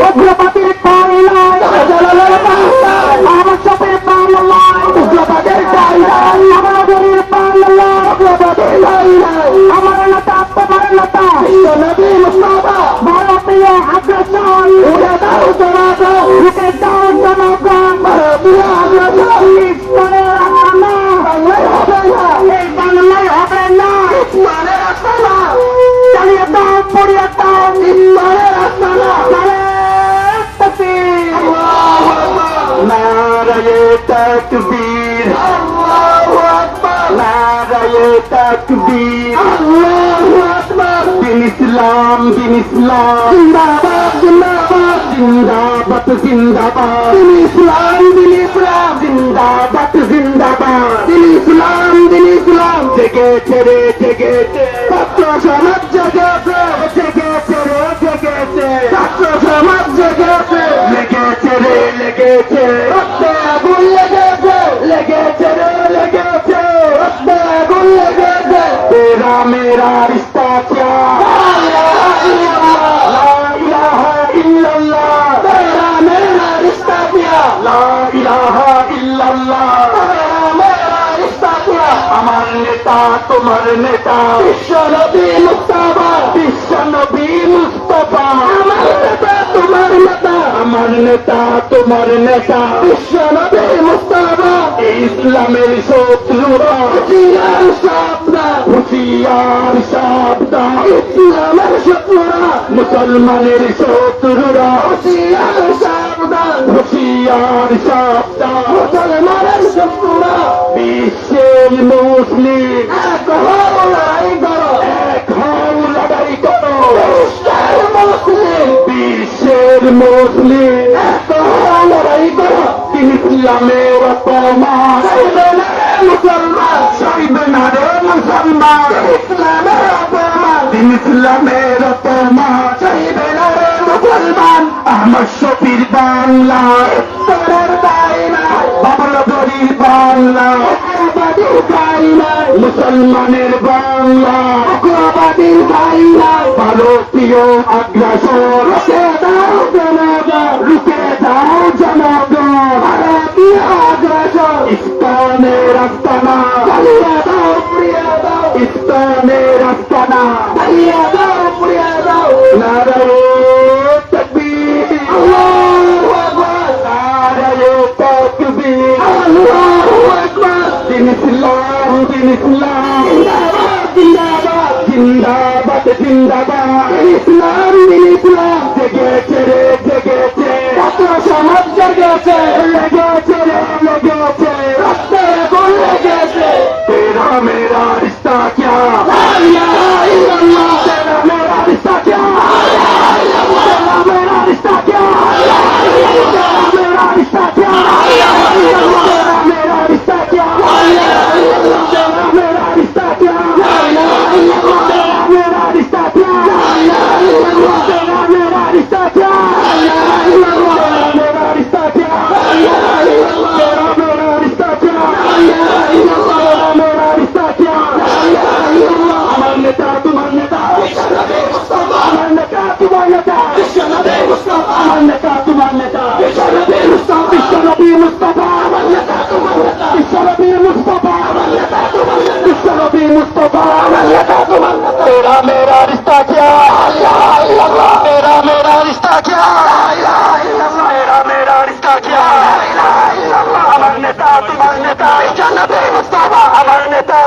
উগ্রবাদের ঠাই নাই, আমার সপের বাংলায় উগ্রবাদের ঠাই নাই, আমাদের বাংলায় উগ্রবাদের ঠাই নাই। আমার নেতা তোমার নেতা নবী মুস্তাফা ভারতীয় আগ্রাসন উড়ে দাও জনগণ, উঠে দাও জনগণ, ভারতীয় আগ্রাসন ইসলামের আস্তানা বাংলায় হবে না, এই বাংলায় হবে না, ইসলামের আস্তানা চালিয়ে দাও পড়িয়ে দাও ইসলামের আস্তানা। নারায়ে তাকবীর, আল্লাহু আকবার, নারায়ে তাকবীর, আল্লাহু আকবার। দিন ইসলাম, দিন ইসলাম, জিন্দাবাদ জিন্দাবাদ, জিন্দাবাদ জিন্দাবাদ, দিন ইসলাম, দিন ইসলাম, জিন্দাবাদ জিন্দাবাদ, দিন ইসলাম, দিন ইসলাম। জেগেছে রে জেগেছে, ছাত্র সমাজ জেগেছে, জেগেছে রে জেগেছে, ছাত্র সমাজ জেগেছে, লেগেছে রে লেগেছে, রক্তে আগুন লেগেছে, লেগেছে রে লেগেছে, রক্তে আগুন লেগেছে। তেরা মেরা রিश्ता क्या, লা ইলাহা ইল্লাল্লাহ, তেরা মেরা রিश्ता क्या, লা ইলাহা ইল্লাল্লাহ, তেরা মেরা রিश्ता क्या। আমার নেতা তোমার নেতা বিশ্ব নবী মুস্তাফা, বিশ্ব নবী মুস্তাফা, আমার নেতা তোমার নেতা, আমার নেতা তোমার নেতা বিশ্ব নবী মুস্তাফা। ইসলামের শত্রুরা হুঁশিয়ার সাবধান, হুঁশিয়ার সাবধান, ইসলামের শত্রুরা মুসলমানের শত্রুরা হুঁশিয়ার সাবধান, হুঁশিয়ার সাবধান, মুসলমানের শত্রুরা। বিশ্বের মুসলিম এক হও লড়াই করো, এক হও লড়াই করো, বিশ্বের মুসলিম, বিশ্বের মুসলিম এক হও লড়াই করো। ইসলামের অপমান সইবে না রে মুসলমান, সইবে না রে মুসলমান, ইসলামের অপমান, ইসলামের অপমান সইবে না রে মুসলমান। আমার শফির বাংলা ইফতারের দায় নাই, বাবলা দরির বাংলা উগ্রবাদীর দায় নাই, মুসলমানের বাংলা উগ্রবাদীর দায় নাই। ভারতীয় আগ্রাসন রুখে দাও জনগণ, রুখে দাও জনগণ, ভারতীয় আগ্রাসন ইসলামের আস্তানা চালিয়ে দাও পুড়িয়ে দাও, ইসলামের আস্তানা চালিয়ে দাও পুড়িয়ে দাও। নারায়ে তাকবীর, আল্লাহু আকবার, নারায়ে তাকবীর, আল্লাহু আকবার। দিন ইসলাম, দিন ইসলাম, জিন্দাবাদ জিন্দাবাদ, জিন্দাবাদ জিন্দাবাদ, দিন ইসলাম, দিন ইসলাম। জেগেছে রে জেগেছে, ছাত্র সমাজ জেগেছে, লেগেছে রে লেগেছে, রক্তে আগুন লেগেছে। তেরা মেরা রিश्ता क्या, লা ইলাহা ইল্লাল্লাহ, তেরা মেরা রিश्ता क्या, লা ইলাহা ইল্লাল্লাহ, তেরা মেরা রিश्ता क्या, লা ইলাহা ইল্লাল্লাহ, তেরা মেরা রিश्ता क्या, লা ইলাহা ইল্লাল্লাহ, তেরা মেরা রিश्ता क्या, লা ইলাহা ইল্লাল্লাহ, তেরা মেরা রিश्ता क्या, লা ইলাহা ইল্লাল্লাহ, তেরা মেরা রিश्ता क्या, লা ইলাহা ইল্লাল্লাহ, তেরা মেরা রিश्ता क्या, লা ইলাহা ইল্লাল্লাহ, তেরা মেরা রিश्ता क्या, লা ইলাহা ইল্লাল্লাহ, তেরা মেরা রিश्ता क्या, লা ইলাহা ইল্লাল্লাহ, তেরা মেরা রিश्ता क्या, লা ইলাহা ইল্লাল্লাহ। আমার নেতা তোমার নেতা বিশ্ব নবী মুস্তাফা, আমার নেতা তোমার নেতা বিশ্ব নবী মুস্তাফা, আমার নেতা তোমার নেতা বিশ্ব নবী মুস্তাফা, বিশ্ব নবী মুস্তাফা, আমার নেতা তোমার নেতা বিশ্ব নবী মুস্তাফা, আমার নেতা তোমার নেতা বিশ্ব নবী মুস্তাফা, আমার নেতা তোমার নেতা। তেরা মেরা রিश्ता क्या, লা ইলাহা ইল্লাল্লাহ, তেরা মেরা রিश्ता क्या, লা ইলাহা ইল্লাল্লাহ, তেরা মেরা রিश्ता क्या, লা ইলাহা ইল্লাল্লাহ। আমার নেতা তোমার নেতা বিশ্ব নবী মুস্তাফা, আমার নেতা